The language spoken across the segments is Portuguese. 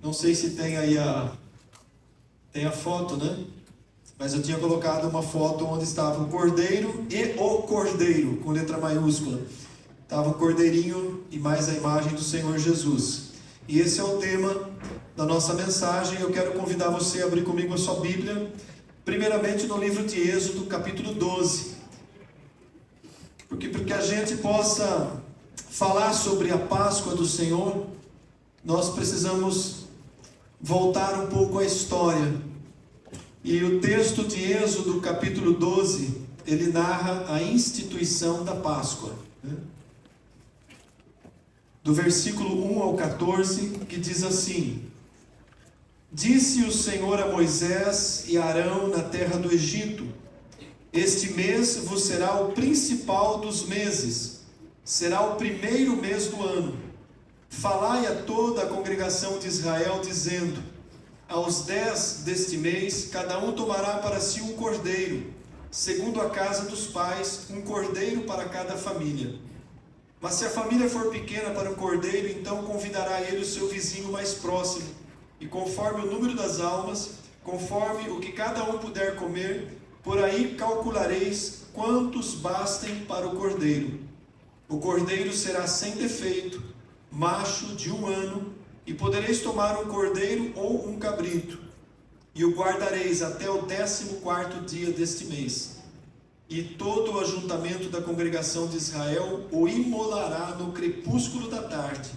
Não sei se tem aí tem a foto, né? Mas eu tinha colocado uma foto onde estava o cordeiro e o cordeiro, com letra maiúscula. Estava o cordeirinho e mais a imagem do Senhor Jesus. E esse é o tema da nossa mensagem. Eu quero convidar você a abrir comigo a sua Bíblia, primeiramente no livro de Êxodo, capítulo 12. Porque para que a gente possa falar sobre a Páscoa do Senhor, nós precisamos voltar um pouco à história. E o texto de Êxodo, capítulo 12, ele narra a instituição da Páscoa, né? Do versículo 1 ao 14, que diz assim: Disse o Senhor a Moisés e a Arão na terra do Egito: Este mês vos será o principal dos meses, será o primeiro mês do ano. Falai a toda a congregação de Israel, dizendo: Aos 10 deste mês, cada um tomará para si um cordeiro, segundo a casa dos pais, um cordeiro para cada família. Mas se a família for pequena para um cordeiro, então convidará ele o seu vizinho mais próximo, e conforme o número das almas, conforme o que cada um puder comer, por aí calculareis quantos bastem para o cordeiro. O cordeiro será sem defeito, macho de 1 ano, e podereis tomar um cordeiro ou um cabrito, e o guardareis até o 14º dia deste mês. E todo o ajuntamento da congregação de Israel o imolará no crepúsculo da tarde.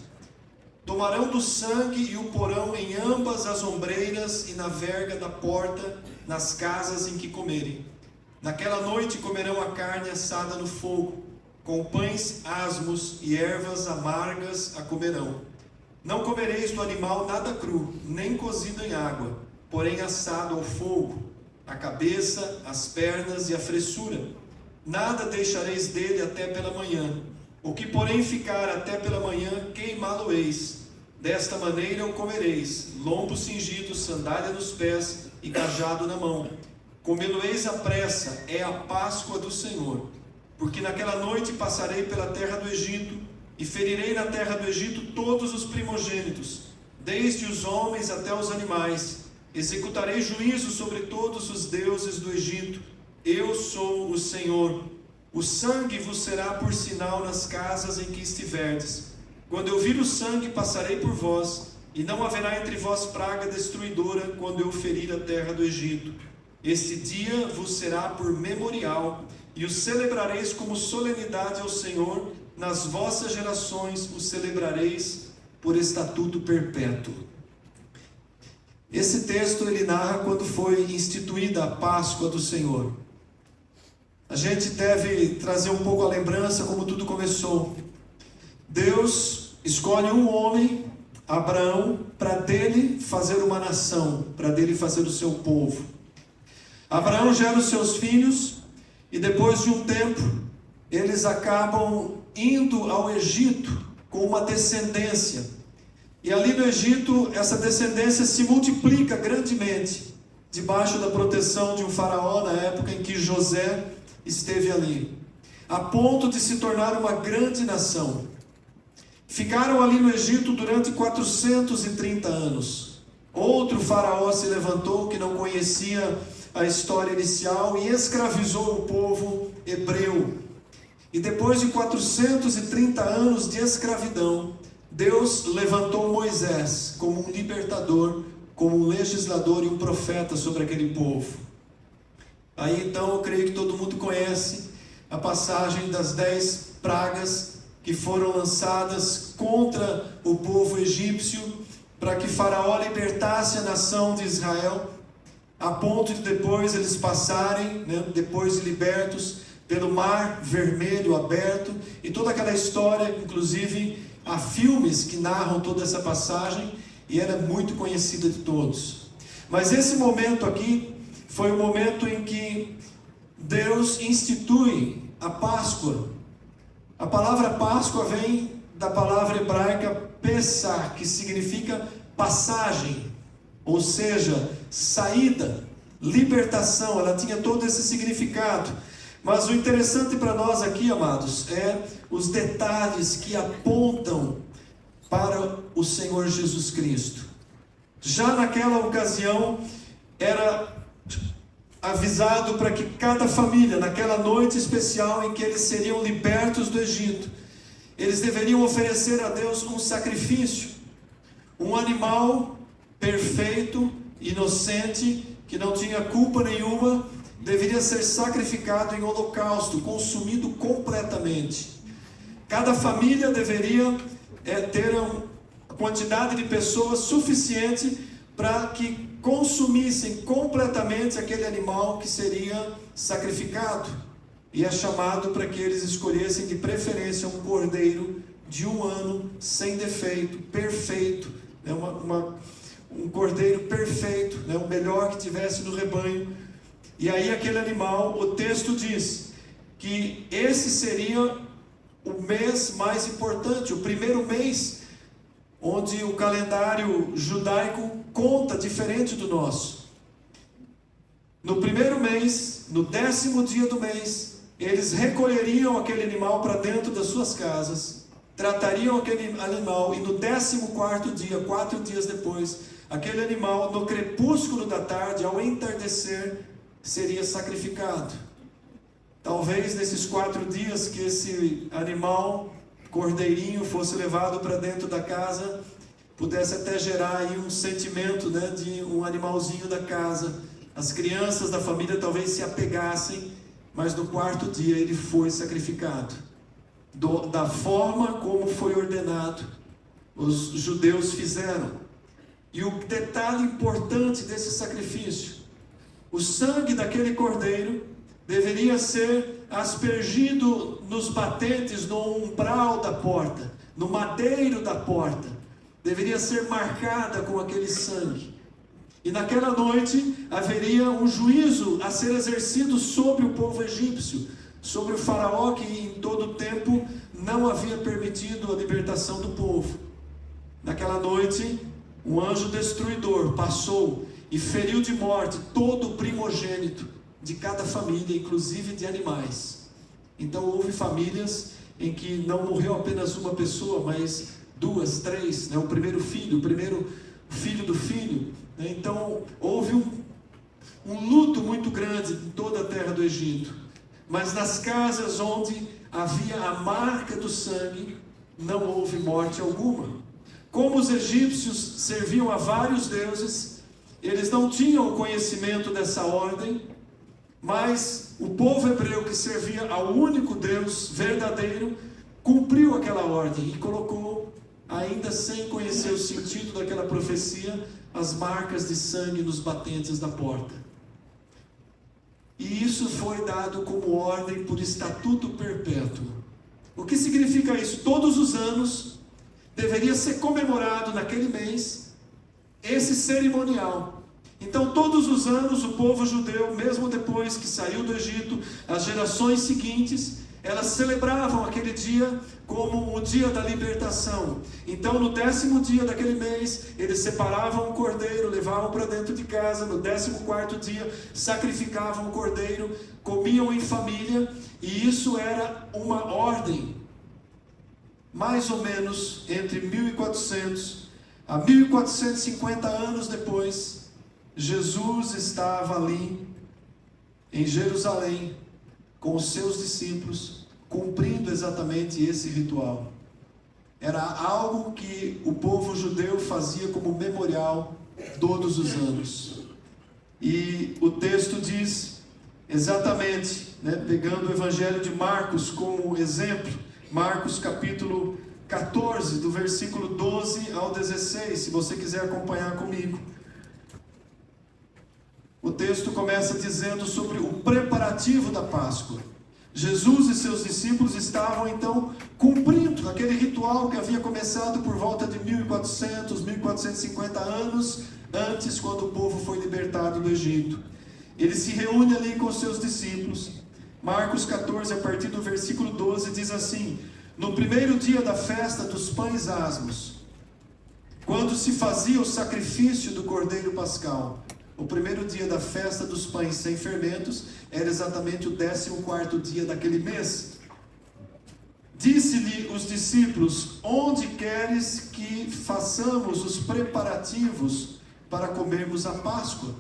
Tomarão do sangue e o porão em ambas as ombreiras e na verga da porta, nas casas em que comerem. Naquela noite comerão a carne assada no fogo, com pães asmos e ervas amargas a comerão. Não comereis do animal nada cru, nem cozido em água, porém assado ao fogo, a cabeça, as pernas e a fressura. Nada deixareis dele até pela manhã. O que porém ficar até pela manhã, queimá-lo-eis. Desta maneira o comereis, lombo cingido, sandália nos pés e cajado na mão. Comê-lo-eis à pressa, é a Páscoa do Senhor. Porque naquela noite passarei pela terra do Egito, e ferirei na terra do Egito todos os primogênitos, desde os homens até os animais. Executarei juízo sobre todos os deuses do Egito. Eu sou o Senhor. O sangue vos será por sinal nas casas em que estiverdes. Quando eu vir o sangue, passarei por vós, e não haverá entre vós praga destruidora quando eu ferir a terra do Egito. Este dia vos será por memorial, e o celebrareis como solenidade ao Senhor. Nas vossas gerações o celebrareis por estatuto perpétuo. Esse texto ele narra quando foi instituída a Páscoa do Senhor. A gente deve trazer um pouco a lembrança como tudo começou. Deus escolhe um homem, Abraão, para dele fazer uma nação, para dele fazer o seu povo. Abraão gera os seus filhos e depois de um tempo eles acabam indo ao Egito com uma descendência. E ali no Egito, essa descendência se multiplica grandemente, debaixo da proteção de um faraó na época em que José esteve ali, a ponto de se tornar uma grande nação. Ficaram ali no Egito durante 430 anos. Outro faraó se levantou que não conhecia a história inicial e escravizou o povo hebreu. E depois de 430 anos de escravidão, Deus levantou Moisés como um libertador, como um legislador e um profeta sobre aquele povo. Aí então eu creio que todo mundo conhece a passagem das 10 pragas que foram lançadas contra o povo egípcio, para que Faraó libertasse a nação de Israel, a ponto de depois eles passarem, depois de libertos, pelo mar vermelho aberto, e toda aquela história. Inclusive há filmes que narram toda essa passagem, e ela é muito conhecida de todos. Mas esse momento aqui foi o momento em que Deus institui a Páscoa. A palavra Páscoa vem da palavra hebraica Pessah, que significa passagem, ou seja, saída, libertação. Ela tinha todo esse significado. Mas o interessante para nós aqui, amados, é os detalhes que apontam para o Senhor Jesus Cristo. Já naquela ocasião, era avisado para que cada família, naquela noite especial em que eles seriam libertos do Egito, eles deveriam oferecer a Deus um sacrifício, um animal perfeito, inocente, que não tinha culpa nenhuma, deveria ser sacrificado em holocausto, consumido completamente. Cada família deveria ter uma quantidade de pessoas suficiente para que consumissem completamente aquele animal que seria sacrificado. E é chamado para que eles escolhessem de preferência um cordeiro de 1 ano, sem defeito, perfeito, né? Um cordeiro perfeito, né? O melhor que tivesse no rebanho. E aí aquele animal, o texto diz que esse seria o mês mais importante, o primeiro mês, onde o calendário judaico conta diferente do nosso. No primeiro mês, no 10º dia do mês, eles recolheriam aquele animal para dentro das suas casas, tratariam aquele animal, e no 14º dia, 4 dias depois, aquele animal, no crepúsculo da tarde, ao entardecer, seria sacrificado. Talvez nesses 4 dias que esse animal, cordeirinho, fosse levado para dentro da casa, pudesse até gerar aí um sentimento, né, de um animalzinho da casa. As crianças da família talvez se apegassem, mas no 4º dia ele foi sacrificado. Da forma como foi ordenado, os judeus fizeram. E o detalhe importante desse sacrifício: o sangue daquele cordeiro deveria ser aspergido nos batentes, no umbral da porta, no madeiro da porta. Deveria ser marcada com aquele sangue. E naquela noite haveria um juízo a ser exercido sobre o povo egípcio, sobre o faraó que em todo o tempo não havia permitido a libertação do povo. Naquela noite, um anjo destruidor passou e feriu de morte todo o primogênito de cada família, inclusive de animais. Então houve famílias em que não morreu apenas uma pessoa, mas 2, 3, né? O primeiro filho do filho, né? Então houve um luto muito grande em toda a terra do Egito. Mas nas casas onde havia a marca do sangue, não houve morte alguma. Como os egípcios serviam a vários deuses, eles não tinham o conhecimento dessa ordem, mas o povo hebreu, que servia ao único Deus verdadeiro, cumpriu aquela ordem e colocou, ainda sem conhecer o sentido daquela profecia, as marcas de sangue nos batentes da porta. E isso foi dado como ordem por estatuto perpétuo. O que significa isso? Todos os anos deveria ser comemorado naquele mês esse cerimonial. Então todos os anos o povo judeu, mesmo depois que saiu do Egito, as gerações seguintes, elas celebravam aquele dia como o dia da libertação. Então no 10º dia daquele mês, eles separavam um cordeiro, levavam para dentro de casa. No 14º dia, sacrificavam o cordeiro, comiam em família. E isso era uma ordem. Mais ou menos entre 1400 a 1450 anos depois, Jesus estava ali em Jerusalém com os seus discípulos, cumprindo exatamente esse ritual. Era algo que o povo judeu fazia como memorial todos os anos. E o texto diz exatamente, né, pegando o Evangelho de Marcos como exemplo, Marcos capítulo 14, do versículo 12 ao 16, se você quiser acompanhar comigo. O texto começa dizendo sobre o preparativo da Páscoa. Jesus e seus discípulos estavam então cumprindo aquele ritual que havia começado por volta de 1400, 1450 anos antes, quando o povo foi libertado do Egito. Ele se reúne ali com seus discípulos. Marcos 14, a partir do versículo 12, diz assim: no primeiro dia da festa dos pães asmos, quando se fazia o sacrifício do cordeiro pascal, o primeiro dia da festa dos pães sem fermentos era exatamente o 14º dia daquele mês. Disse-lhe os discípulos: onde queres que façamos os preparativos para comermos a Páscoa.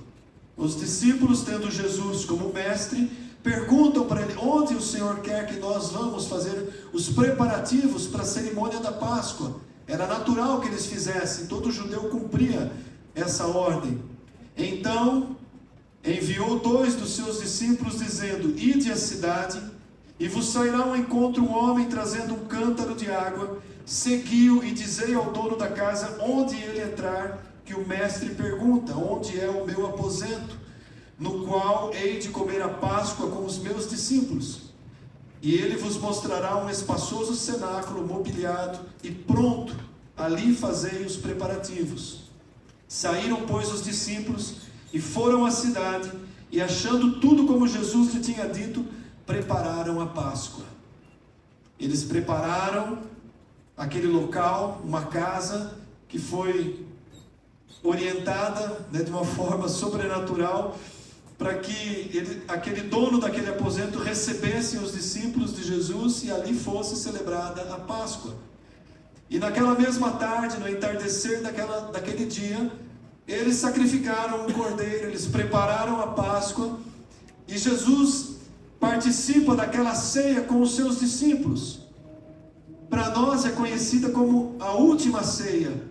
Os discípulos, tendo Jesus como mestre, perguntam para ele: onde o Senhor quer que nós vamos fazer os preparativos para a cerimônia da Páscoa? Era natural que eles fizessem, todo judeu cumpria essa ordem. Então enviou 2 dos seus discípulos, dizendo: ide à cidade, e vos sairá ao encontro um homem trazendo um cântaro de água. Segui-o e dizei ao dono da casa, onde ele entrar, que o mestre pergunta: onde é o meu aposento, no qual hei de comer a Páscoa com os meus discípulos? E ele vos mostrará um espaçoso cenáculo mobiliado e pronto, ali fazei os preparativos. Saíram, pois, os discípulos e foram à cidade, e achando tudo como Jesus lhe tinha dito, prepararam a Páscoa. Eles prepararam aquele local, uma casa que foi orientada, de uma forma sobrenatural, para que aquele dono daquele aposento recebesse os discípulos de Jesus e ali fosse celebrada a Páscoa. E naquela mesma tarde, no entardecer daquele dia, eles sacrificaram um cordeiro, eles prepararam a Páscoa, e Jesus participa daquela ceia com os seus discípulos. Para nós é conhecida como a última ceia.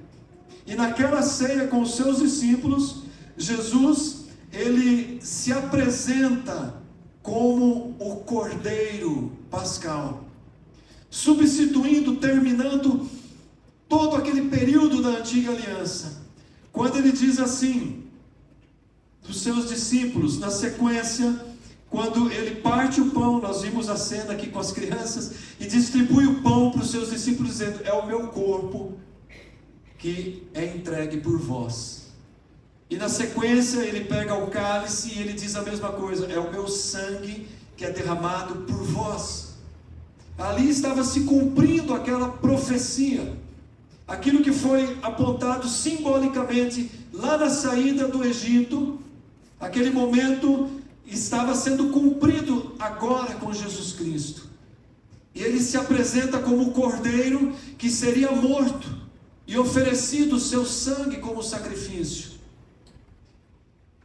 E naquela ceia com os seus discípulos, Jesus, ele se apresenta como o Cordeiro Pascal, substituindo, terminando todo aquele período da antiga aliança. Quando ele diz assim, dos seus discípulos, na sequência, quando ele parte o pão, nós vimos a cena aqui com as crianças, e distribui o pão para os seus discípulos, dizendo: é o meu corpo que é entregue por vós. E na sequência ele pega o cálice e ele diz a mesma coisa: é o meu sangue que é derramado por vós. Ali estava se cumprindo aquela profecia, aquilo que foi apontado simbolicamente lá na saída do Egito. Aquele momento estava sendo cumprido agora com Jesus Cristo. E ele se apresenta como o cordeiro que seria morto e oferecido o seu sangue como sacrifício.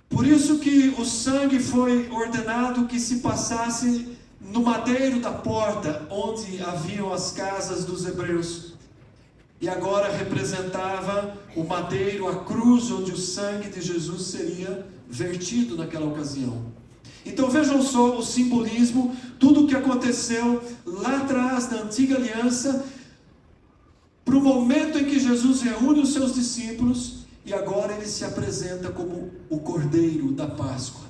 Por isso que o sangue foi ordenado que se passasse no madeiro da porta, onde haviam as casas dos hebreus. E agora representava o madeiro, a cruz, onde o sangue de Jesus seria vertido naquela ocasião. Então vejam só o simbolismo, tudo o que aconteceu lá atrás da antiga aliança, para o momento em que Jesus reúne os seus discípulos, e agora ele se apresenta como o Cordeiro da Páscoa.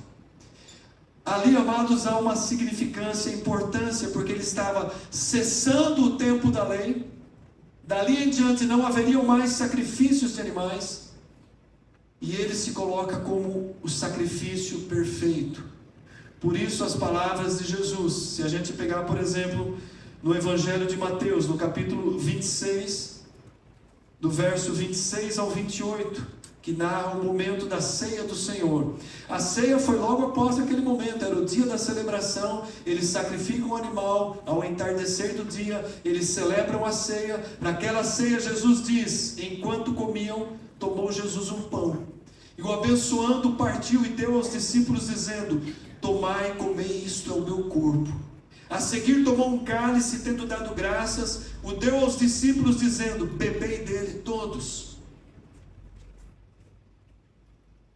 Ali, amados, há uma significância, importância, porque ele estava cessando o tempo da lei. Dali em diante não haveriam mais sacrifícios de animais, e ele se coloca como o sacrifício perfeito. Por isso as palavras de Jesus, se a gente pegar, por exemplo, no Evangelho de Mateus, no capítulo 26, do verso 26 ao 28, que narra o momento da ceia do Senhor. A ceia foi logo após aquele momento, era o dia da celebração. Eles sacrificam o animal, ao entardecer do dia, eles celebram a ceia. Naquela ceia Jesus diz, enquanto comiam, tomou Jesus um pão, e o abençoando partiu e deu aos discípulos, dizendo: tomai e comei, isto é o meu corpo. A seguir tomou um cálice, tendo dado graças, o deu aos discípulos, dizendo: bebei dele todos,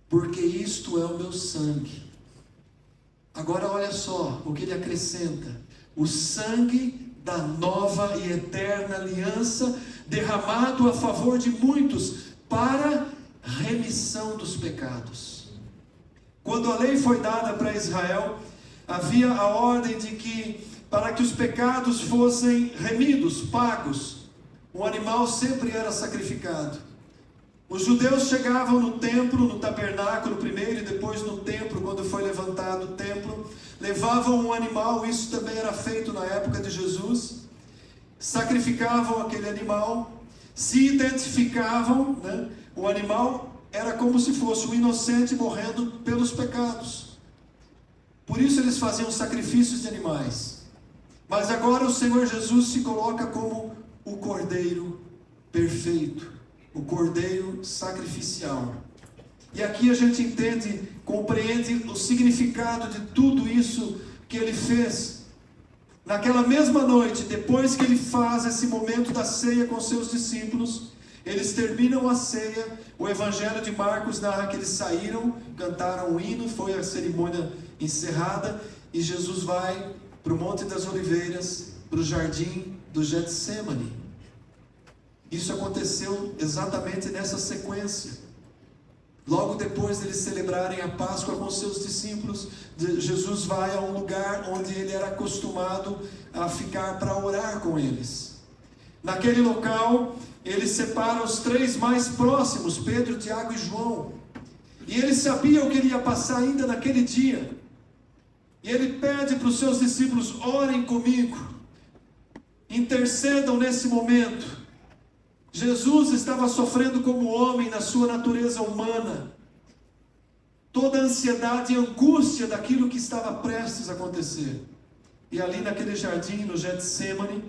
porque isto é o meu sangue. Agora olha só o que ele acrescenta: o sangue da nova e eterna aliança, derramado a favor de muitos, para remissão dos pecados. Quando a lei foi dada para Israel, havia a ordem de que, para que os pecados fossem remidos, pagos, um animal sempre era sacrificado. Os judeus chegavam no templo, no tabernáculo primeiro, e depois no templo, quando foi levantado o templo, levavam um animal. Isso também era feito na época de Jesus. Sacrificavam aquele animal, se identificavam, o animal era como se fosse um inocente morrendo pelos pecados. Por isso eles faziam sacrifícios de animais. Mas agora o Senhor Jesus se coloca como o Cordeiro perfeito, o Cordeiro sacrificial. E aqui a gente entende, compreende o significado de tudo isso que ele fez. Naquela mesma noite, depois que ele faz esse momento da ceia com seus discípulos, eles terminam a ceia. O Evangelho de Marcos narra que eles saíram, cantaram um hino, foi a cerimônia encerrada, e Jesus vai para o Monte das Oliveiras, para o jardim do Getsemane. Isso aconteceu exatamente nessa sequência. Logo depois de eles celebrarem a Páscoa com seus discípulos, Jesus vai a um lugar onde ele era acostumado a ficar para orar com eles. Naquele local, ele separa os 3 mais próximos, Pedro, Tiago e João. E ele sabia o que ele ia passar ainda naquele dia. E ele pede para os seus discípulos: orem comigo, intercedam nesse momento. Jesus estava sofrendo como homem na sua natureza humana, toda a ansiedade e angústia daquilo que estava prestes a acontecer. E ali naquele jardim, no Getsemane,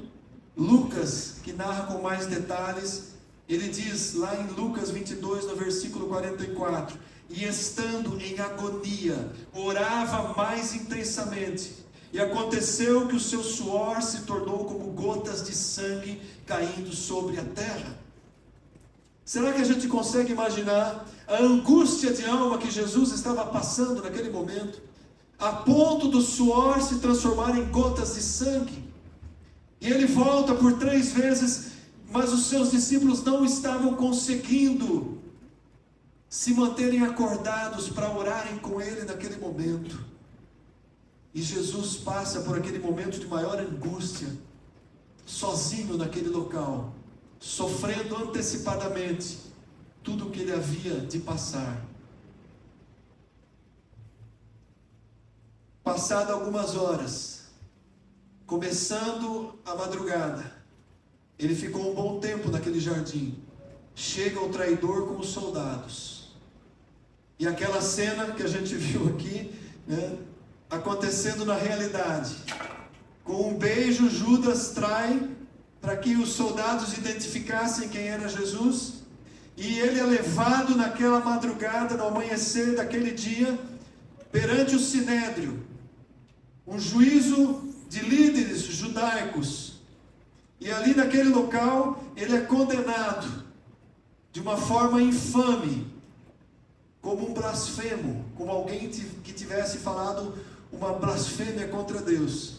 Lucas, que narra com mais detalhes, ele diz lá em Lucas 22, no versículo 44, e estando em agonia, orava mais intensamente, e aconteceu que o seu suor se tornou como gotas de sangue caindo sobre a terra. Será que a gente consegue imaginar a angústia de alma que Jesus estava passando naquele momento, a ponto do suor se transformar em gotas de sangue? E ele volta por 3 vezes, mas os seus discípulos não estavam conseguindo se manterem acordados para orarem com ele naquele momento. E Jesus passa por aquele momento de maior angústia, sozinho naquele local, sofrendo antecipadamente tudo o que ele havia de passar. Passado algumas horas, começando a madrugada, ele ficou um bom tempo naquele jardim. Chega o traidor com os soldados. E aquela cena que a gente viu aqui, né, acontecendo na realidade. Com um beijo, Judas trai para que os soldados identificassem quem era Jesus. E ele é levado naquela madrugada, no amanhecer daquele dia, perante o Sinédrio, um juízo de líderes judaicos. E ali naquele local, ele é condenado de uma forma infame, como um blasfemo, como alguém que tivesse falado uma blasfêmia contra Deus.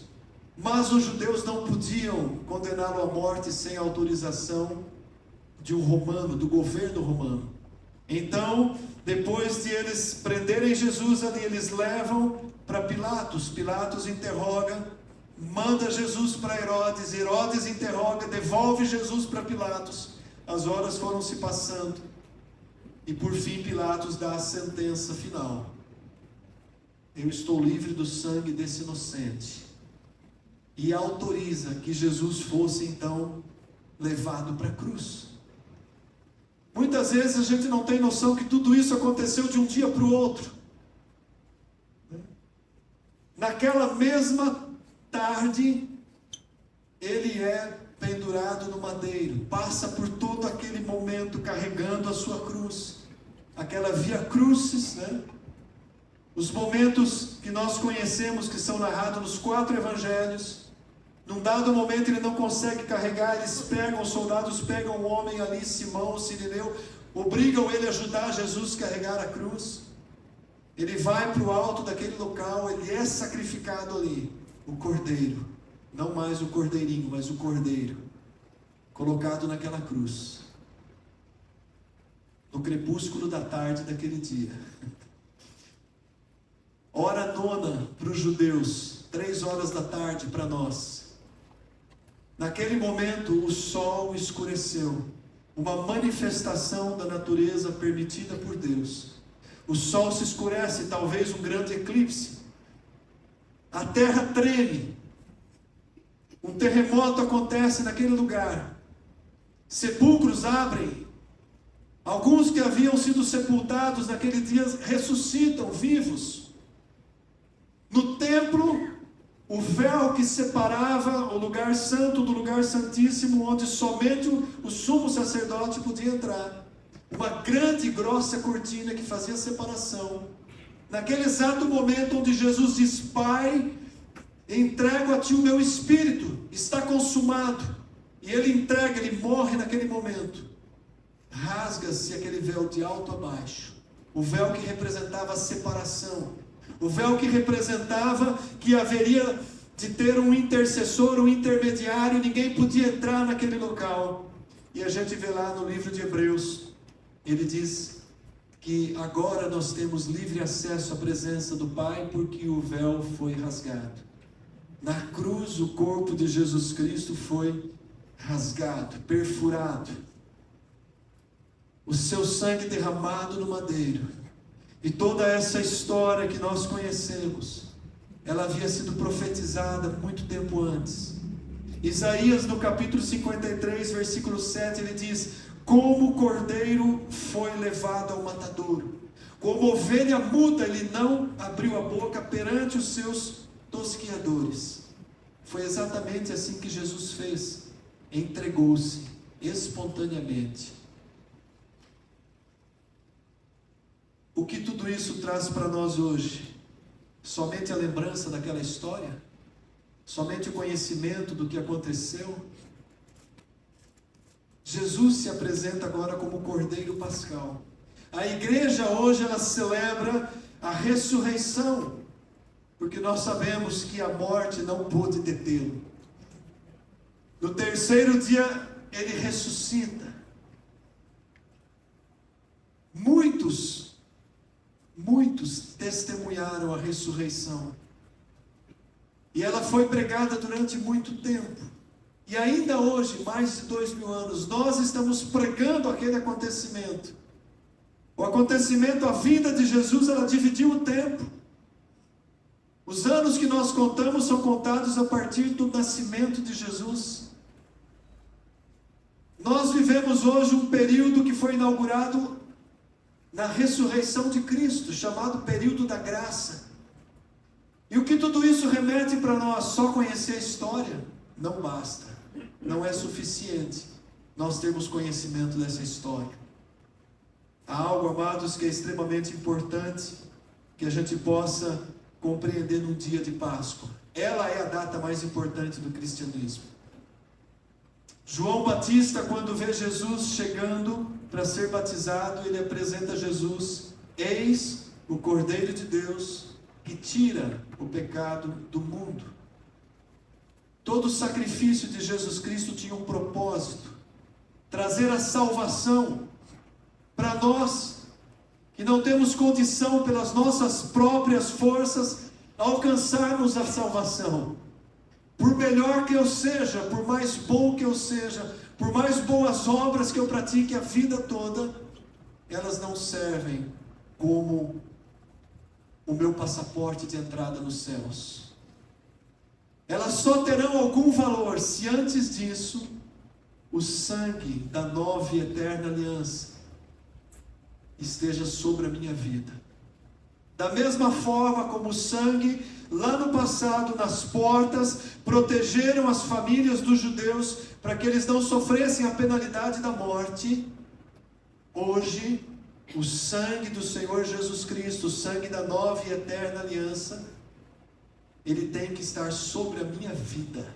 Mas os judeus não podiam condená-lo à morte sem autorização de um romano, do governo romano. Então, depois de eles prenderem Jesus ali, eles levam para Pilatos. Pilatos interroga, manda Jesus para Herodes. Herodes interroga, devolve Jesus para Pilatos. As horas foram se passando. E por fim Pilatos dá a sentença final: eu estou livre do sangue desse inocente. E autoriza que Jesus fosse então levado para a cruz. Muitas vezes a gente não tem noção que tudo isso aconteceu de um dia para o outro. Naquela mesma tarde, ele é pendurado no madeiro, passa por todo aquele momento carregando a sua cruz, aquela via crucis, né? Os momentos que nós conhecemos, que são narrados nos 4 evangelhos. Num dado momento ele não consegue carregar, eles pegam, os soldados pegam um homem ali, Simão, o Cirineu, obrigam ele a ajudar Jesus a carregar a cruz. Ele vai para o alto daquele local, ele é sacrificado ali, o cordeiro, não mais o cordeirinho, mas o cordeiro, colocado naquela cruz, no crepúsculo da tarde daquele dia. Hora nona para os judeus, 3 horas da tarde para nós. Naquele momento o sol escureceu, uma manifestação da natureza permitida por Deus. O sol se escurece, talvez um grande eclipse. A terra treme. Um terremoto acontece naquele lugar. Sepulcros abrem. Alguns que haviam sido sepultados naquele dia ressuscitam vivos. No templo, o véu que separava o lugar santo do lugar santíssimo, onde somente o sumo sacerdote podia entrar, uma grande e grossa cortina que fazia separação. Naquele exato momento onde Jesus diz: Pai, entrego a Ti o meu espírito, está consumado. E Ele entrega, Ele morre naquele momento. Rasga-se aquele véu de alto a baixo. O véu que representava a separação. O véu que representava que haveria de ter um intercessor, um intermediário, ninguém podia entrar naquele local. E a gente vê lá no livro de Hebreus, ele diz que agora nós temos livre acesso à presença do Pai, porque o véu foi rasgado. Na cruz, o corpo de Jesus Cristo foi rasgado, perfurado. O seu sangue derramado no madeiro. E toda essa história que nós conhecemos, ela havia sido profetizada muito tempo antes. Isaías, no capítulo 53, versículo 7, ele diz: como o cordeiro foi levado ao matadouro, como ovelha muda, ele não abriu a boca perante os seus tosquiadores. Foi exatamente assim que Jesus fez. Entregou-se espontaneamente. O que tudo isso traz para nós hoje? Somente a lembrança daquela história? Somente o conhecimento do que aconteceu? Jesus se apresenta agora como Cordeiro Pascal. A igreja hoje, ela celebra a ressurreição, porque nós sabemos que a morte não pôde detê-lo. No terceiro dia, ele ressuscita. Muitos testemunharam a ressurreição. E ela foi pregada durante muito tempo. E ainda hoje, mais de 2000 anos, nós estamos pregando aquele acontecimento. O acontecimento, a vinda de Jesus, ela dividiu o tempo. Os anos que nós contamos são contados a partir do nascimento de Jesus. Nós vivemos hoje um período que foi inaugurado na ressurreição de Cristo, chamado período da graça. E o que tudo isso remete para nós? Só conhecer a história não basta, não é suficiente nós termos conhecimento dessa história. Há algo, amados, que é extremamente importante que a gente possa compreender no dia de Páscoa. Ela é a data mais importante do cristianismo. João Batista, quando vê Jesus chegando para ser batizado, ele apresenta Jesus: eis o Cordeiro de Deus que tira o pecado do mundo. Todo o sacrifício de Jesus Cristo tinha um propósito: trazer a salvação para nós, que não temos condição pelas nossas próprias forças alcançarmos a salvação. Por melhor que eu seja, por mais bom que eu seja, por mais boas obras que eu pratique a vida toda, elas não servem como o meu passaporte de entrada nos céus. Elas só terão algum valor se antes disso o sangue da nova e eterna aliança esteja sobre a minha vida. Da mesma forma como o sangue lá no passado, nas portas, protegeram as famílias dos judeus para que eles não sofressem a penalidade da morte, hoje o sangue do Senhor Jesus Cristo, o sangue da nova e eterna aliança, ele tem que estar sobre a minha vida,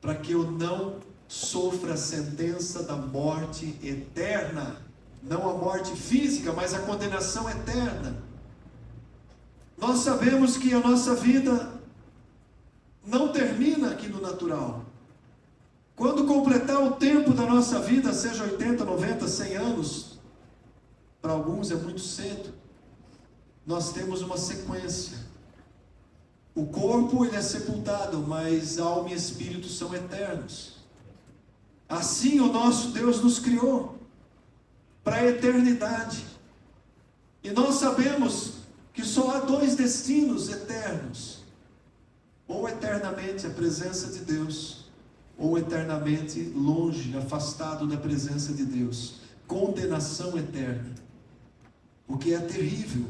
para que eu não sofra a sentença da morte eterna, não a morte física, mas a condenação eterna. Nós sabemos que a nossa vida não termina aqui no natural. Quando completar o tempo da nossa vida, seja 80, 90, 100 anos, para alguns é muito cedo, nós temos uma sequência. O corpo, ele é sepultado, mas alma e espírito são eternos. Assim o nosso Deus nos criou para a eternidade. E nós sabemos que só há dois destinos eternos: ou eternamente a presença de Deus, ou eternamente longe, afastado da presença de Deus. Condenação eterna, o que é terrível.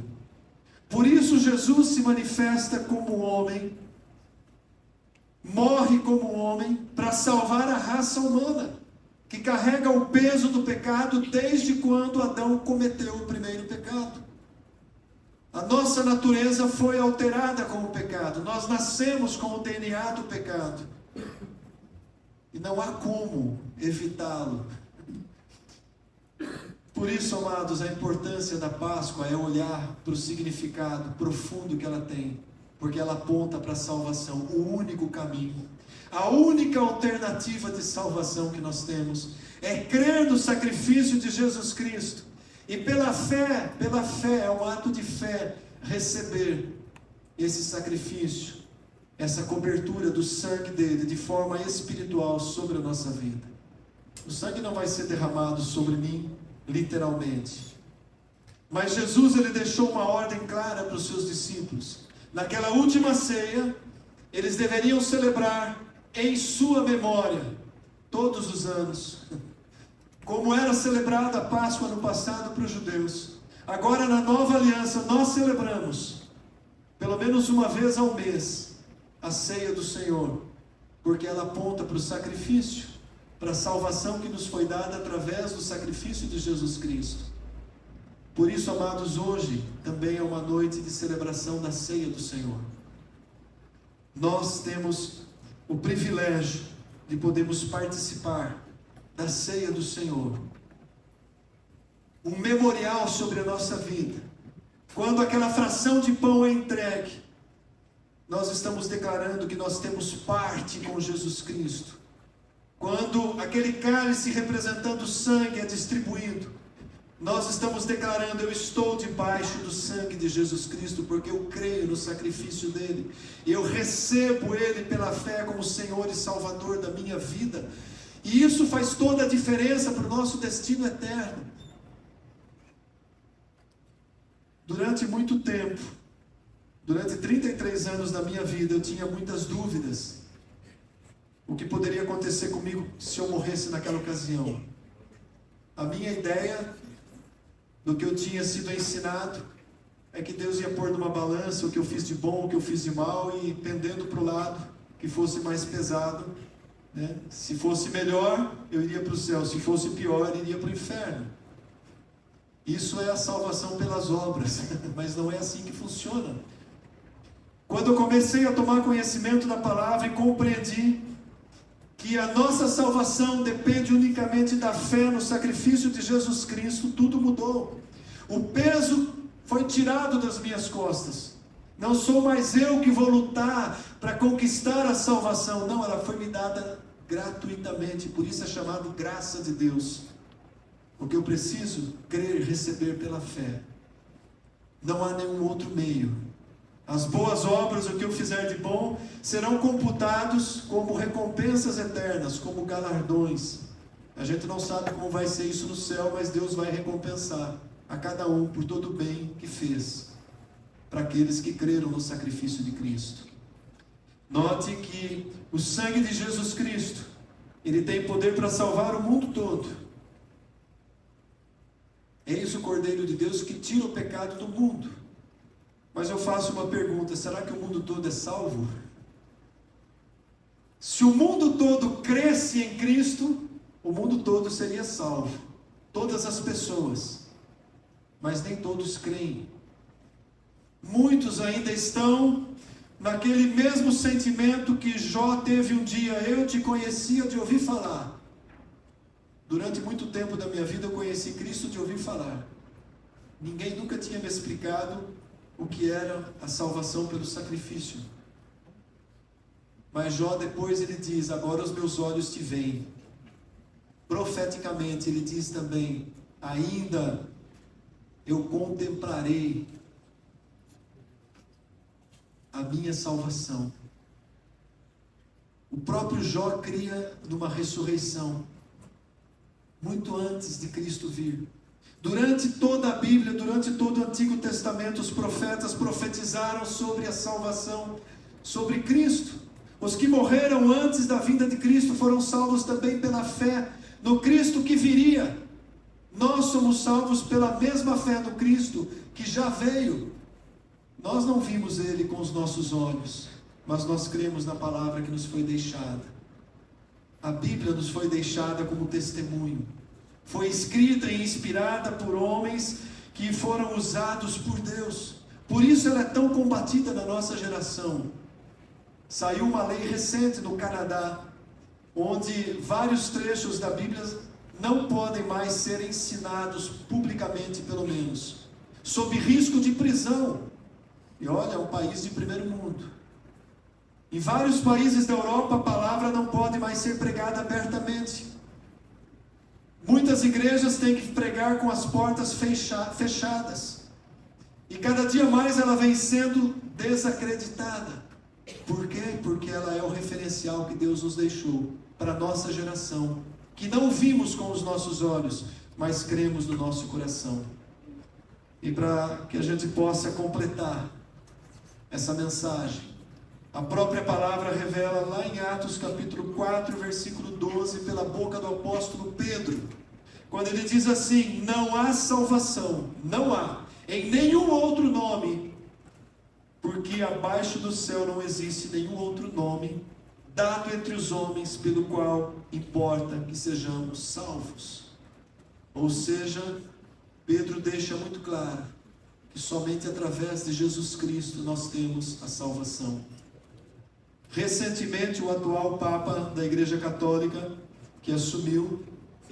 Por isso Jesus se manifesta como homem, morre como homem, para salvar a raça humana. que carrega o peso do pecado desde quando Adão cometeu o primeiro pecado. A nossa natureza foi alterada com o pecado. Nós nascemos com o DNA do pecado. E não há como evitá-lo. Por isso, amados, a importância da Páscoa é olhar para o significado profundo que ela tem. Porque ela aponta para a salvação, o único caminho. A única alternativa de salvação que nós temos é crer no sacrifício de Jesus Cristo. E pela fé, é um ato de fé, receber esse sacrifício, essa cobertura do sangue dele, de forma espiritual sobre a nossa vida. O sangue não vai ser derramado sobre mim, literalmente. Mas Jesus, ele deixou uma ordem clara para os seus discípulos. Naquela última ceia, eles deveriam celebrar em sua memória, todos os anos, como era celebrada a Páscoa no passado para os judeus. Agora, na nova aliança, nós celebramos, pelo menos uma vez ao mês, a ceia do Senhor, porque ela aponta para o sacrifício, para a salvação que nos foi dada através do sacrifício de Jesus Cristo. Por isso, amados, hoje também é uma noite de celebração da ceia do Senhor. Nós temos o privilégio de podermos participar da ceia do Senhor, um memorial sobre a nossa vida. Quando aquela fração de pão é entregue, nós estamos declarando que nós temos parte com Jesus Cristo. Quando aquele cálice representando o sangue é distribuído, nós estamos declarando: eu estou debaixo do sangue de Jesus Cristo, porque eu creio no sacrifício dele, eu recebo ele pela fé como Senhor e Salvador da minha vida, e isso faz toda a diferença para o nosso destino eterno. Durante muito tempo, durante 33 anos da minha vida, eu tinha muitas dúvidas. O que poderia acontecer comigo se eu morresse naquela ocasião? A minha ideia do que eu tinha sido ensinado é que Deus ia pôr numa balança o que eu fiz de bom, o que eu fiz de mal, e pendendo para o lado que fosse mais pesado, né? Se fosse melhor, eu iria para o céu; se fosse pior, eu iria para o inferno. Isso é a salvação pelas obras, mas não é assim que funciona. Quando eu comecei a tomar conhecimento da palavra e compreendi que a nossa salvação depende unicamente da fé no sacrifício de Jesus Cristo, tudo mudou. O peso foi tirado das minhas costas. Não sou mais eu que vou lutar para conquistar a salvação. Não, ela foi me dada gratuitamente. Por isso é chamado graça de Deus. O que eu preciso crer e receber pela fé. Não há nenhum outro meio. As boas obras, o que eu fizer de bom, serão computados como recompensas eternas, como galardões. A gente não sabe como vai ser isso no céu, mas Deus vai recompensar a cada um por todo o bem que fez, para aqueles que creram no sacrifício de Cristo. Note que o sangue de Jesus Cristo, ele tem poder para salvar o mundo todo. Eis o Cordeiro de Deus que tira o pecado do mundo. Mas eu faço uma pergunta: será que o mundo todo é salvo? Se o mundo todo cresce em Cristo, o mundo todo seria salvo. Todas as pessoas. Mas nem todos creem. Muitos ainda estão naquele mesmo sentimento que Jó teve um dia: eu te conhecia de ouvir falar. Durante muito tempo da minha vida eu conheci Cristo de ouvir falar. Ninguém nunca tinha me explicado o que era a salvação pelo sacrifício. Mas Jó depois ele diz: agora os meus olhos te veem. Profeticamente ele diz também: ainda eu contemplarei a minha salvação. O próprio Jó cria numa ressurreição, muito antes de Cristo vir. Durante toda a Bíblia, durante todo o Antigo Testamento, os profetas profetizaram sobre a salvação, sobre Cristo. Os que morreram antes da vinda de Cristo foram salvos também pela fé no Cristo que viria. Nós somos salvos pela mesma fé no Cristo que já veio. Nós não vimos Ele com os nossos olhos, mas nós cremos na palavra que nos foi deixada. A Bíblia nos foi deixada como testemunho. Foi escrita e inspirada por homens que foram usados por Deus. Por isso ela é tão combatida na nossa geração. Saiu uma lei recente no Canadá, onde vários trechos da Bíblia não podem mais ser ensinados publicamente, pelo menos, sob risco de prisão. E olha, é um país de primeiro mundo. Em vários países da Europa, a palavra não pode mais ser pregada abertamente. Muitas igrejas têm que pregar com as portas fechadas. E cada dia mais ela vem sendo desacreditada. Por quê? Porque ela é o referencial que Deus nos deixou para a nossa geração, que não vimos com os nossos olhos, mas cremos no nosso coração. E para que a gente possa completar essa mensagem, a própria palavra revela lá em Atos capítulo 4, versículo 12, pela boca do apóstolo Pedro, quando ele diz assim: não há salvação, não há, em nenhum outro nome, porque abaixo do céu não existe nenhum outro nome dado entre os homens pelo qual importa que sejamos salvos. Ou seja, Pedro deixa muito claro que somente através de Jesus Cristo nós temos a salvação. Recentemente, o atual Papa da Igreja Católica, que assumiu,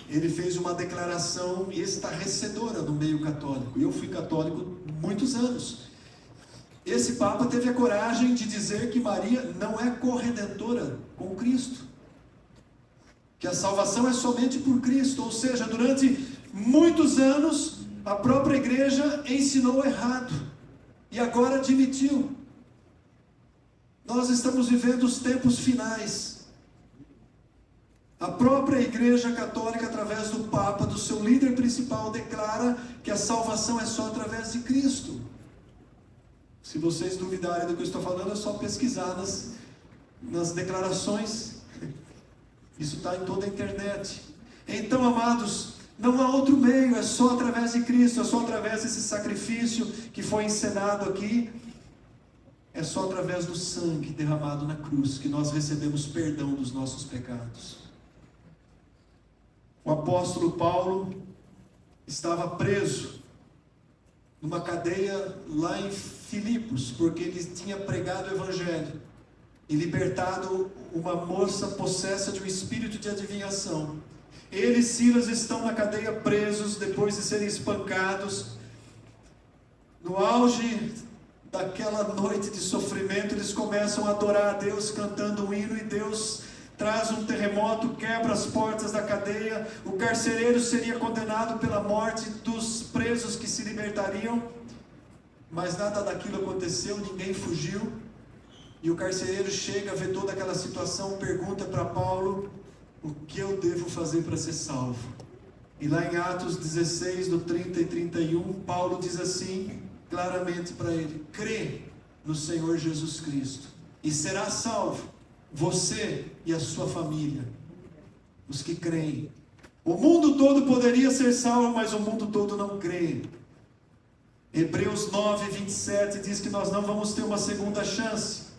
ele fez uma declaração estarrecedora no meio católico. Eu fui católico muitos anos. Esse Papa teve a coragem de dizer que Maria não é corredentora com Cristo, que a salvação é somente por Cristo. Ou seja, durante muitos anos a própria igreja ensinou errado e agora admitiu. Nós estamos vivendo os tempos finais. A própria Igreja Católica, através do Papa, do seu líder principal, declara que a salvação é só através de Cristo. Se vocês duvidarem do que eu estou falando, é só pesquisar nas declarações. Isso está em toda a internet. Então, amados, não há outro meio, é só através de Cristo, é só através desse sacrifício que foi encenado aqui. É só através do sangue derramado na cruz que nós recebemos perdão dos nossos pecados. O apóstolo Paulo estava preso numa cadeia lá em Filipos, porque ele tinha pregado o evangelho e libertado uma moça possessa de um espírito de adivinhação. Ele e Silas estão na cadeia presos depois de serem espancados. No auge daquela noite de sofrimento, eles começam a adorar a Deus cantando um hino, e Deus traz um terremoto, quebra as portas da cadeia. O carcereiro seria condenado pela morte dos presos que se libertariam, mas nada daquilo aconteceu, ninguém fugiu. E o carcereiro chega, vê toda aquela situação, pergunta para Paulo: o que eu devo fazer para ser salvo? E lá em Atos 16, do 30 e 31, Paulo diz assim claramente para ele: crê no Senhor Jesus Cristo e será salvo, você e a sua família. Os que creem. O mundo todo poderia ser salvo, mas o mundo todo não crê. Hebreus 9, 27 diz que nós não vamos ter uma segunda chance.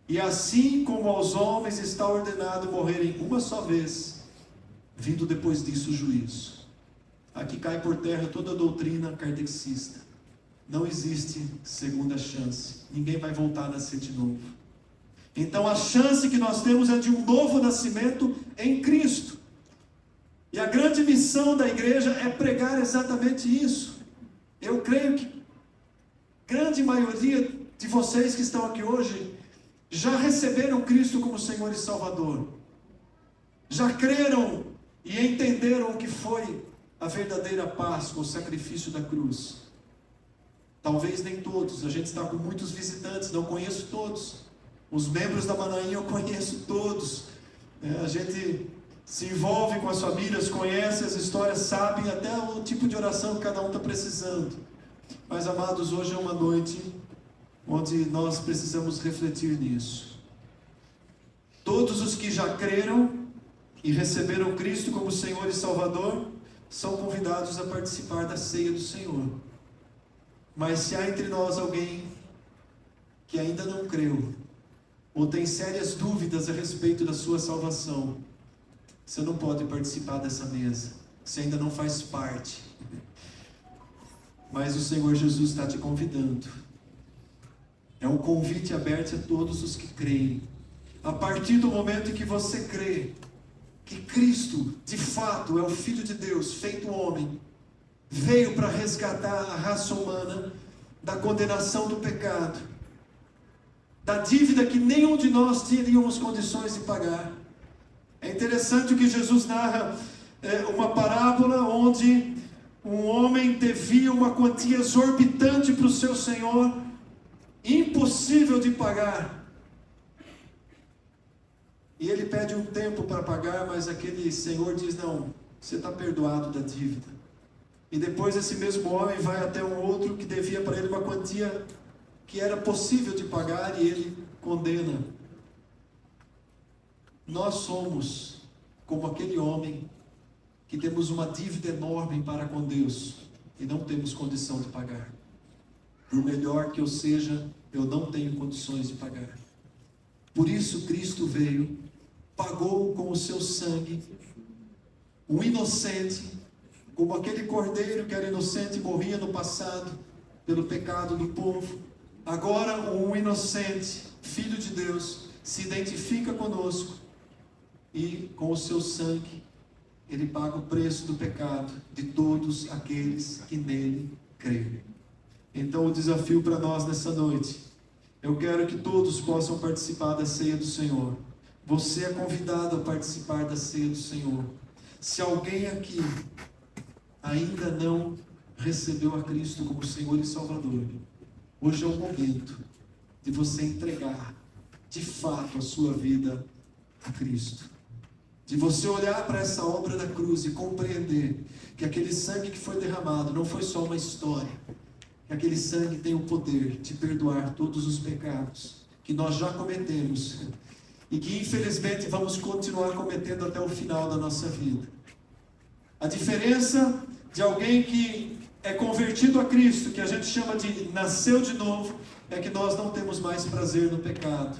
E assim como aos homens está ordenado morrerem uma só vez, vindo depois disso o juízo. Aqui cai por terra toda a doutrina kardecista. Não existe segunda chance. Ninguém vai voltar a nascer de novo. Então a chance que nós temos é de um novo nascimento em Cristo. E a grande missão da igreja é pregar exatamente isso. Eu creio que a grande maioria de vocês que estão aqui hoje já receberam Cristo como Senhor e Salvador. Já creram e entenderam o que foi a verdadeira Páscoa, o sacrifício da cruz. Talvez nem todos, a gente está com muitos visitantes, não conheço todos. Os membros da Manaim eu conheço todos. A gente se envolve com as famílias, conhece as histórias, sabe até o tipo de oração que cada um está precisando. Mas, amados, hoje é uma noite onde nós precisamos refletir nisso. Todos os que já creram e receberam Cristo como Senhor e Salvador são convidados a participar da ceia do Senhor. Mas se há entre nós alguém que ainda não creu, ou tem sérias dúvidas a respeito da sua salvação, você não pode participar dessa mesa. Você ainda não faz parte. Mas o Senhor Jesus está te convidando. É um convite aberto a todos os que creem. A partir do momento em que você crê que Cristo, de fato, é o Filho de Deus, feito homem, veio para resgatar a raça humana da condenação do pecado, da dívida que nenhum de nós teríamos condições de pagar. É interessante o que Jesus narra, uma parábola onde um homem devia uma quantia exorbitante para o seu senhor, impossível de pagar. E ele pede um tempo para pagar, mas aquele senhor diz: não, você está perdoado da dívida. E depois esse mesmo homem vai até um outro que devia para ele uma quantia que era possível de pagar, e ele condena. Nós somos como aquele homem que temos uma dívida enorme para com Deus e não temos condição de pagar. Por melhor que eu seja, eu não tenho condições de pagar. Por isso Cristo veio, pagou com o seu sangue, o inocente, como aquele cordeiro que era inocente e morria no passado pelo pecado do povo. Agora um inocente, Filho de Deus, se identifica conosco e com o seu sangue ele paga o preço do pecado de todos aqueles que nele creem. Então o desafio para nós nessa noite: eu quero que todos possam participar da ceia do Senhor. Você é convidado a participar da ceia do Senhor. Se alguém aqui ainda não recebeu a Cristo como Senhor e Salvador, hoje é o momento de você entregar de fato a sua vida a Cristo. De você olhar para essa obra da cruz e compreender que aquele sangue que foi derramado não foi só uma história. Que aquele sangue tem o poder de perdoar todos os pecados que nós já cometemos e que infelizmente vamos continuar cometendo até o final da nossa vida. A diferença de alguém que é convertido a Cristo, que a gente chama de nasceu de novo, é que nós não temos mais prazer no pecado.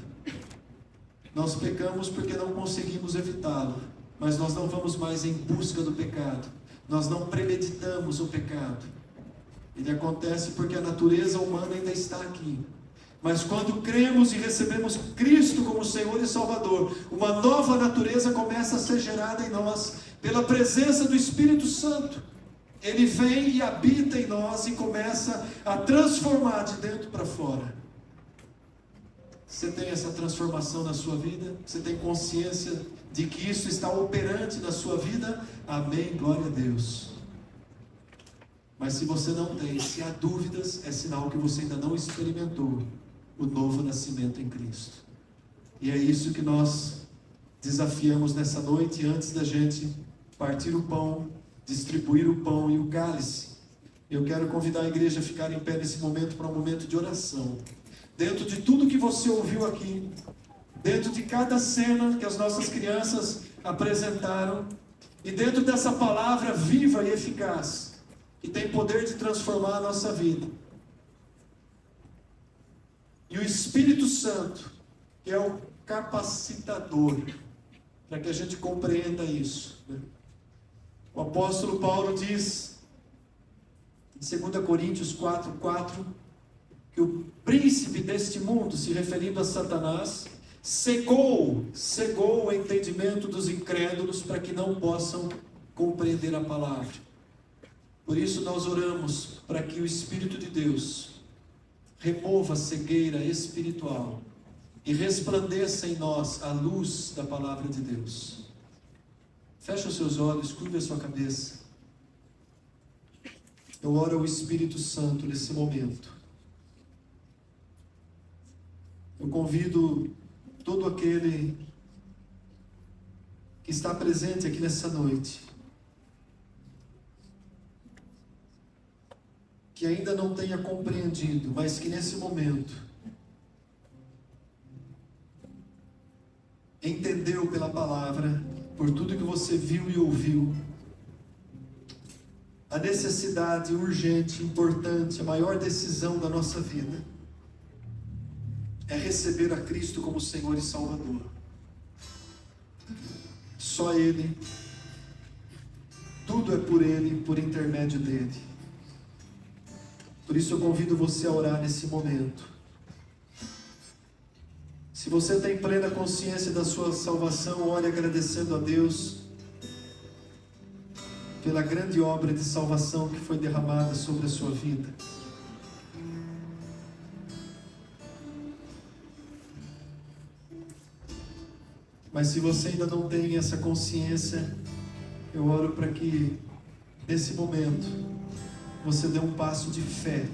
Nós pecamos porque não conseguimos evitá-lo, mas nós não vamos mais em busca do pecado. Nós não premeditamos o pecado. Ele acontece porque a natureza humana ainda está aqui. Mas quando cremos e recebemos Cristo como Senhor e Salvador, uma nova natureza começa a ser gerada em nós pela presença do Espírito Santo. Ele vem e habita em nós e começa a transformar de dentro para fora. Você tem essa transformação na sua vida? Você tem consciência de que isso está operante na sua vida? Amém, glória a Deus. Mas se você não tem, se há dúvidas, é sinal que você ainda não experimentou o novo nascimento em Cristo. E é isso que nós desafiamos nessa noite, antes da gente partir o pão, distribuir o pão e o cálice. Eu quero convidar a igreja a ficar em pé nesse momento para um momento de oração. Dentro de tudo que você ouviu aqui, dentro de cada cena que as nossas crianças apresentaram, e dentro dessa palavra viva e eficaz, que tem poder de transformar a nossa vida. E o Espírito Santo, que é o capacitador, para que a gente compreenda isso, né? O apóstolo Paulo diz, em 2 Coríntios 4:4, que o príncipe deste mundo, se referindo a Satanás, cegou o entendimento dos incrédulos para que não possam compreender a palavra. Por isso nós oramos para que o Espírito de Deus remova a cegueira espiritual e resplandeça em nós a luz da palavra de Deus. Feche os seus olhos, curva a sua cabeça. Eu oro ao Espírito Santo nesse momento. Eu convido todo aquele que está presente aqui nessa noite, que ainda não tenha compreendido, mas que nesse momento entendeu pela palavra, por tudo que você viu e ouviu, a necessidade urgente, importante, a maior decisão da nossa vida. é receber a Cristo como Senhor e Salvador. Só Ele, tudo é por Ele, por intermédio dEle. Por isso eu convido você a orar nesse momento. Se você tem plena consciência da sua salvação, ore agradecendo a Deus pela grande obra de salvação que foi derramada sobre a sua vida. Mas se você ainda não tem essa consciência, eu oro para que nesse momento você dê um passo de fé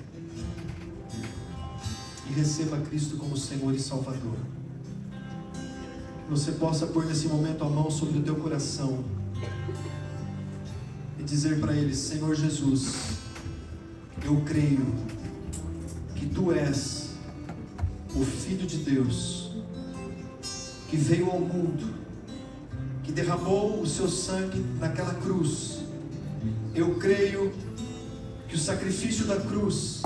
e receba Cristo como Senhor e Salvador. Que você possa pôr nesse momento a mão sobre o teu coração e dizer para Ele: Senhor Jesus, eu creio que Tu és o Filho de Deus, que veio ao mundo, que derramou o seu sangue naquela cruz. Eu creio que o sacrifício da cruz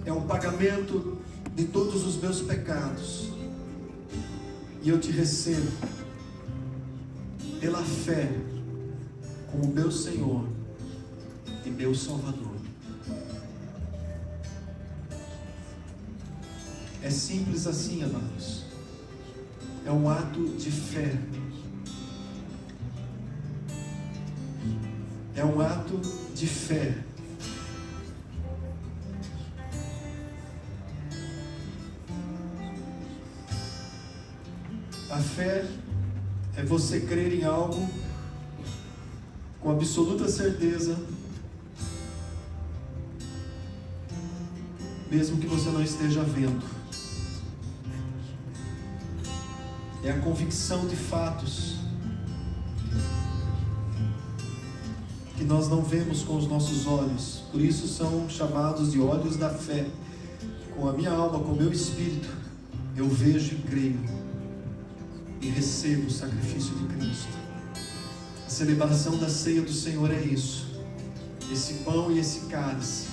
é o pagamento de todos os meus pecados. E eu te recebo pela fé como meu Senhor e meu Salvador. É simples assim, amados. É um ato de fé. É um ato de fé. A fé é você crer em algo com absoluta certeza, mesmo que você não esteja vendo. É a convicção de fatos que nós não vemos com os nossos olhos. Por isso são chamados de olhos da fé. Com a minha alma, com o meu espírito, eu vejo e creio e recebo o sacrifício de Cristo. A celebração da ceia do Senhor é isso. Esse pão e esse cálice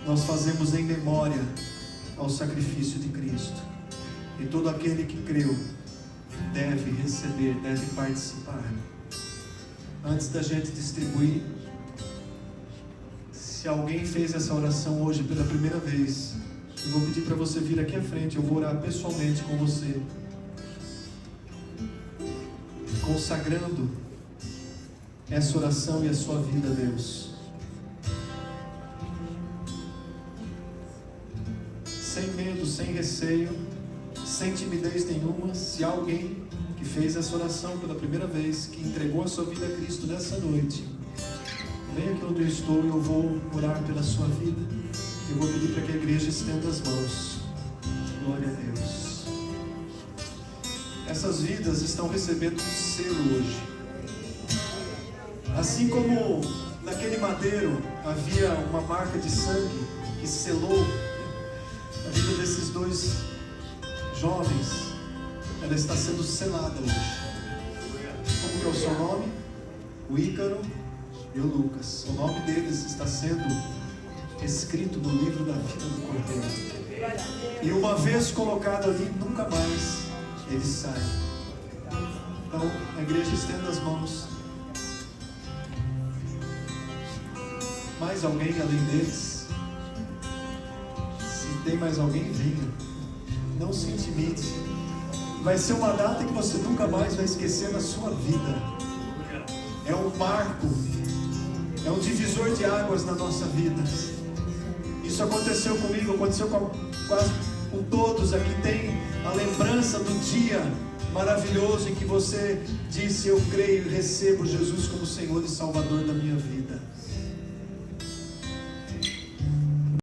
nós fazemos em memória ao sacrifício de Cristo. E todo aquele que creu deve receber, deve participar. Antes da gente distribuir, se alguém fez essa oração hoje pela primeira vez, eu vou pedir para você vir aqui à frente. Eu vou orar pessoalmente com você, consagrando essa oração e a sua vida a Deus. Sem medo, sem receio, sem timidez nenhuma. Se há alguém que fez essa oração pela primeira vez, que entregou a sua vida a Cristo nessa noite, venha aqui onde eu estou e eu vou orar pela sua vida. Eu vou pedir para que a igreja estenda as mãos. Glória a Deus. Essas vidas estão recebendo um selo hoje. Assim como naquele madeiro havia uma marca de sangue que selou a vida desses dois jovens, ela está sendo selada hoje. Como que é o seu nome? O Ícaro e o Lucas. O nome deles está sendo escrito no livro da vida do Cordeiro. E uma vez colocado ali, nunca mais ele sai. Então a igreja estenda as mãos. Mais alguém além deles? Se tem mais alguém, venha. Não se intimide. Vai ser uma data que você nunca mais vai esquecer na sua vida. É um marco, é um divisor de águas na nossa vida. Isso aconteceu comigo, aconteceu com quase com todos aqui. Tem a lembrança do dia maravilhoso em que você disse: eu creio e recebo Jesus como Senhor e Salvador da minha vida.